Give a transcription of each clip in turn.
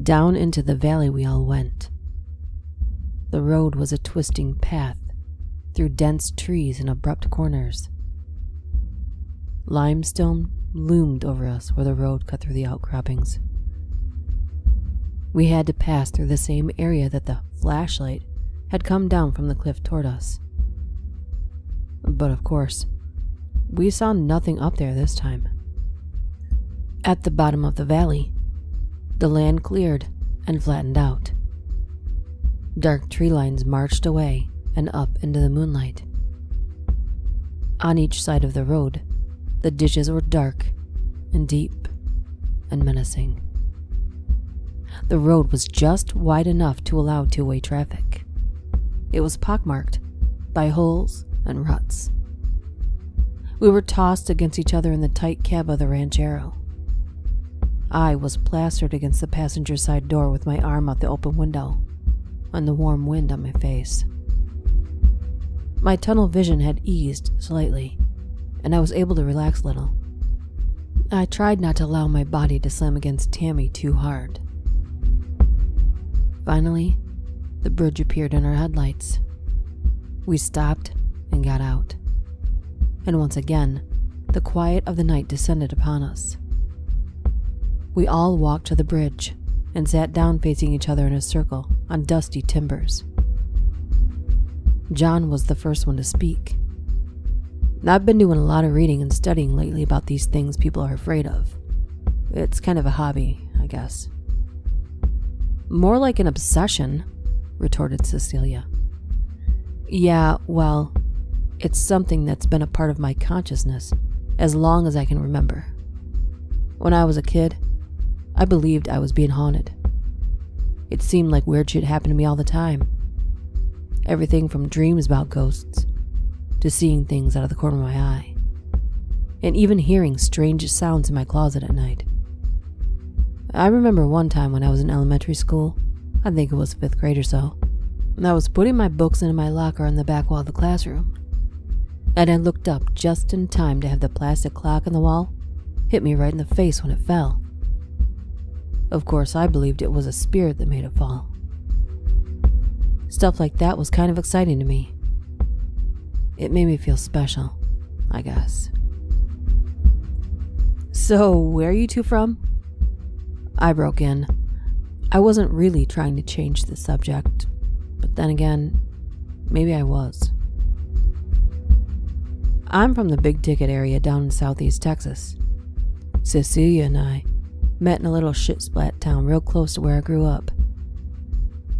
Down into the valley we all went. The road was a twisting path through dense trees and abrupt corners. Limestone loomed over us where the road cut through the outcroppings. We had to pass through the same area that the flashlight had come down from the cliff toward us. But of course, we saw nothing up there this time. At the bottom of the valley, the land cleared and flattened out. Dark tree lines marched away and up into the moonlight. On each side of the road, the ditches were dark and deep and menacing. The road was just wide enough to allow two-way traffic. It was pockmarked by holes and ruts. We were tossed against each other in the tight cab of the ranchero. I was plastered against the passenger side door with my arm out the open window and the warm wind on my face. My tunnel vision had eased slightly, and I was able to relax a little. I tried not to allow my body to slam against Tammy too hard. Finally, the bridge appeared in our headlights. We stopped and got out. And once again, the quiet of the night descended upon us. We all walked to the bridge and sat down facing each other in a circle on dusty timbers. John was the first one to speak. I've been doing a lot of reading and studying lately about these things people are afraid of. It's kind of a hobby, I guess. More like an obsession, retorted Cecilia. Yeah, well, it's something that's been a part of my consciousness as long as I can remember. When I was a kid, I believed I was being haunted. It seemed like weird shit happened to me all the time. Everything from dreams about ghosts to seeing things out of the corner of my eye, and even hearing strange sounds in my closet at night. I remember one time when I was in elementary school, I think it was 5th grade or so, and I was putting my books into my locker on the back wall of the classroom, and I looked up just in time to have the plastic clock on the wall hit me right in the face when it fell. Of course, I believed it was a spirit that made it fall. Stuff like that was kind of exciting to me. It made me feel special, I guess. So, where are you two from? I broke in. I wasn't really trying to change the subject, but then again, maybe I was. I'm from the big ticket area down in southeast Texas. Cecilia and I met in a little shit-splat town real close to where I grew up.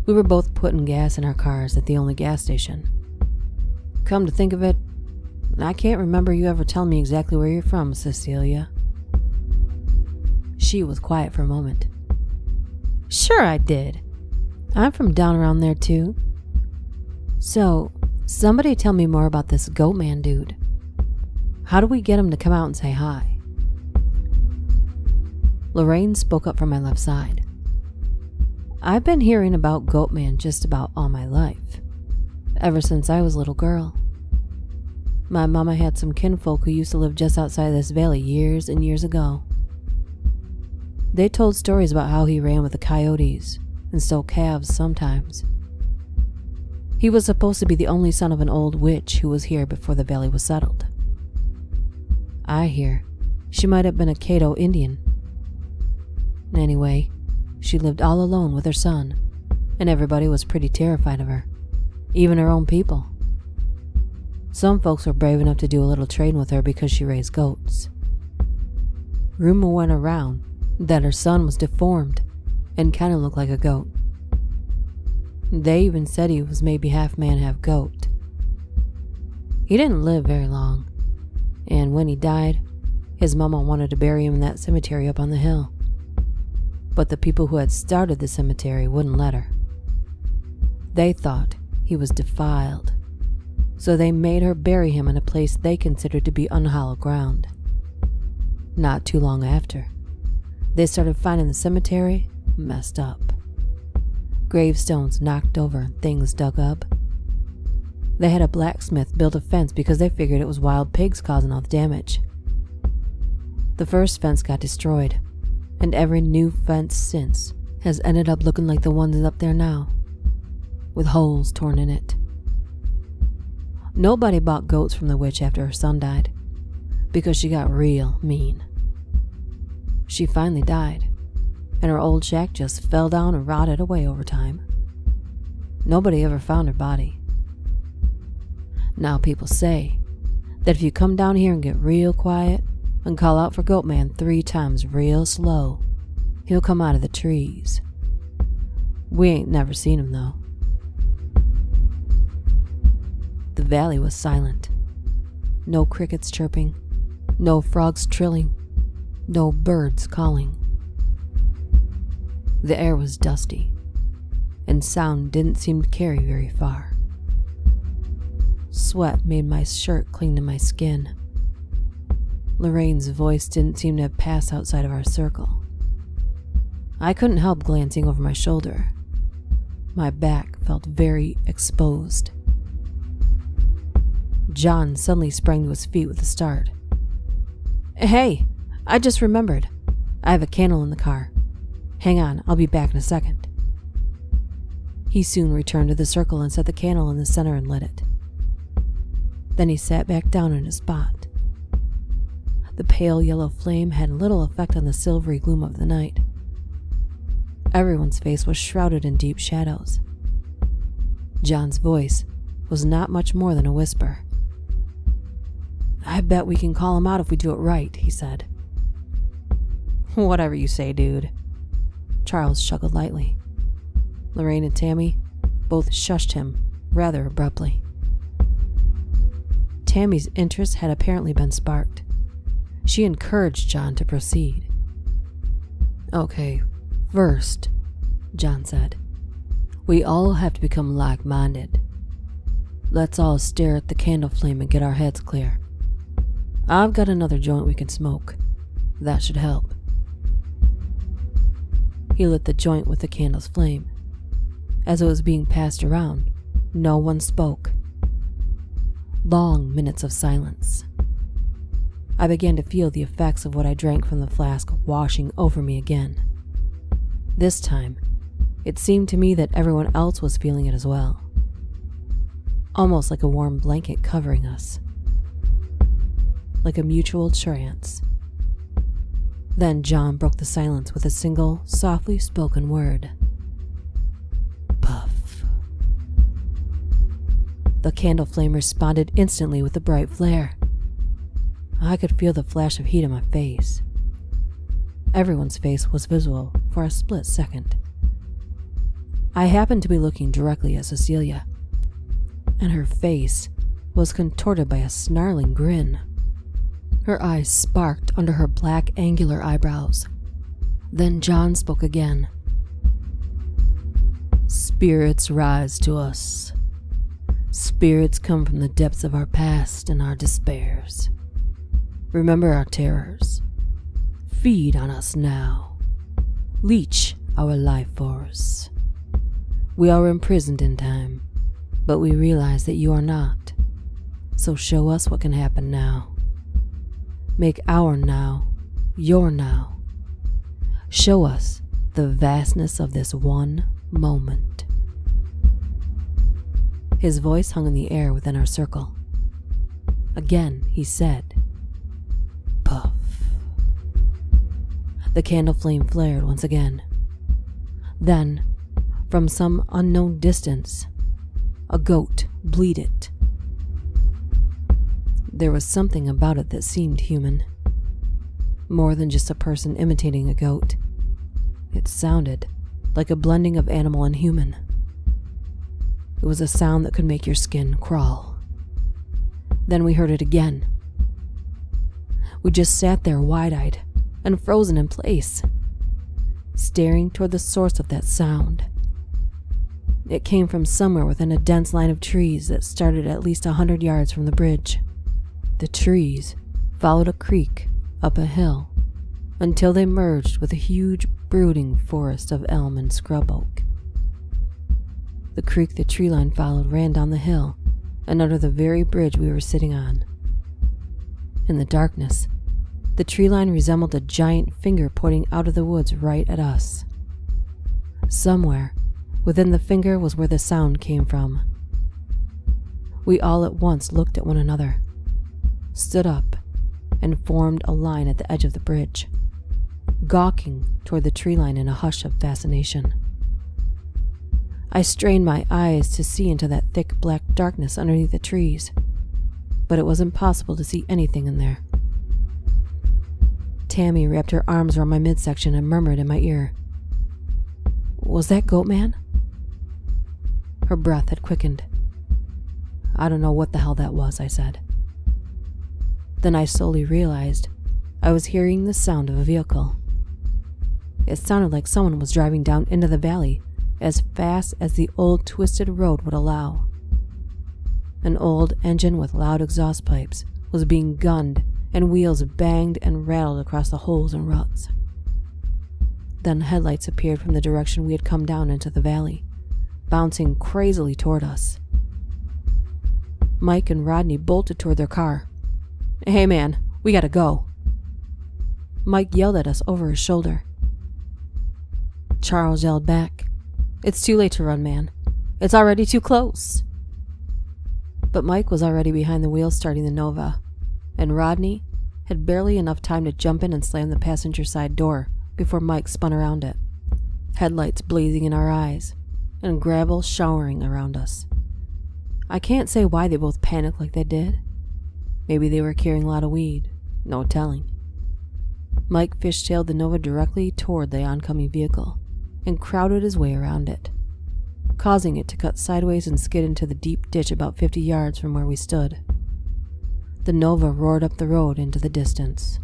We were both putting gas in our cars at the only gas station. Come to think of it, I can't remember you ever telling me exactly where you're from, Cecilia. She was quiet for a moment. Sure I did. I'm from down around there too. So, somebody tell me more about this goat man dude. How do we get him to come out and say hi? Lorraine spoke up from my left side. I've been hearing about Goatman just about all my life, ever since I was a little girl. My mama had some kinfolk who used to live just outside this valley years and years ago. They told stories about how he ran with the coyotes and stole calves sometimes. He was supposed to be the only son of an old witch who was here before the valley was settled. I hear she might have been a Caddo Indian. Anyway, she lived all alone with her son, and everybody was pretty terrified of her, even her own people. Some folks were brave enough to do a little trading with her because she raised goats. Rumor went around that her son was deformed and kind of looked like a goat. They even said he was maybe half man, half goat. He didn't live very long, and when he died, his mama wanted to bury him in that cemetery up on the hill. But the people who had started the cemetery wouldn't let her. They thought he was defiled, so they made her bury him in a place they considered to be unhallowed ground. Not too long after, they started finding the cemetery messed up. Gravestones knocked over and things dug up. They had a blacksmith build a fence because they figured it was wild pigs causing all the damage. The first fence got destroyed, and every new fence since has ended up looking like the ones up there now, with holes torn in it. Nobody bought goats from the witch after her son died, because she got real mean. She finally died, and her old shack just fell down and rotted away over time. Nobody ever found her body. Now people say that if you come down here and get real quiet and call out for Goatman 3 times real slow, he'll come out of the trees. We ain't never seen him though. The valley was silent. No crickets chirping, no frogs trilling, no birds calling. The air was dusty, and sound didn't seem to carry very far. Sweat made my shirt cling to my skin. Lorraine's voice didn't seem to have passed outside of our circle. I couldn't help glancing over my shoulder. My back felt very exposed. John suddenly sprang to his feet with a start. "Hey, I just remembered. I have a candle in the car. Hang on, I'll be back in a second." He soon returned to the circle and set the candle in the center and lit it. Then he sat back down in his spot. The pale yellow flame had little effect on the silvery gloom of the night. Everyone's face was shrouded in deep shadows. John's voice was not much more than a whisper. "I bet we can call him out if we do it right," he said. "Whatever you say, dude." Charles chuckled lightly. Lorraine and Tammy both shushed him rather abruptly. Tammy's interest had apparently been sparked. She encouraged John to proceed. "Okay, first," John said, "we all have to become like-minded. Let's all stare at the candle flame and get our heads clear. I've got another joint we can smoke. That should help." He lit the joint with the candle's flame. As it was being passed around, no one spoke. Long minutes of silence. I began to feel the effects of what I drank from the flask washing over me again. This time, it seemed to me that everyone else was feeling it as well. Almost like a warm blanket covering us. Like a mutual trance. Then John broke the silence with a single, softly spoken word. Puff. The candle flame responded instantly with a bright flare. I could feel the flash of heat in my face. Everyone's face was visible for a split second. I happened to be looking directly at Cecilia, and her face was contorted by a snarling grin. Her eyes sparked under her black, angular eyebrows. Then John spoke again. "Spirits rise to us. Spirits come from the depths of our past and our despairs. Remember our terrors. Feed on us now. Leech our life force. We are imprisoned in time, but we realize that you are not. So show us what can happen now. Make our now your now. Show us the vastness of this one moment." His voice hung in the air within our circle. Again he said, "Puff." The candle flame flared once again. Then, from some unknown distance, a goat bleated. There was something about it that seemed human. More than just a person imitating a goat. It sounded like a blending of animal and human. It was a sound that could make your skin crawl. Then we heard it again. We just sat there wide-eyed and frozen in place, staring toward the source of that sound. It came from somewhere within a dense line of trees that started at least 100 yards from the bridge. The trees followed a creek up a hill until they merged with a huge brooding forest of elm and scrub oak. The creek the tree line followed ran down the hill and under the very bridge we were sitting on. In the darkness, the tree line resembled a giant finger pointing out of the woods right at us. Somewhere within the finger was where the sound came from. We all at once looked at one another, stood up, and formed a line at the edge of the bridge, gawking toward the tree line in a hush of fascination. I strained my eyes to see into that thick black darkness underneath the trees, but it was impossible to see anything in there. Tammy wrapped her arms around my midsection and murmured in my ear, "Was that Goatman?" Her breath had quickened. "I don't know what the hell that was," I said. Then I slowly realized I was hearing the sound of a vehicle. It sounded like someone was driving down into the valley as fast as the old twisted road would allow. An old engine with loud exhaust pipes was being gunned, and wheels banged and rattled across the holes and ruts. Then headlights appeared from the direction we had come down into the valley, bouncing crazily toward us. Mike and Rodney bolted toward their car. "Hey man, we gotta go." Mike yelled at us over his shoulder. Charles yelled back, "It's too late to run, man. It's already too close." But Mike was already behind the wheel starting the Nova, and Rodney had barely enough time to jump in and slam the passenger side door before Mike spun around it, headlights blazing in our eyes and gravel showering around us. I can't say why they both panicked like they did. Maybe they were carrying a lot of weed, no telling. Mike fishtailed the Nova directly toward the oncoming vehicle and crowded his way around it, causing it to cut sideways and skid into the deep ditch about 50 yards from where we stood. The Nova roared up the road into the distance.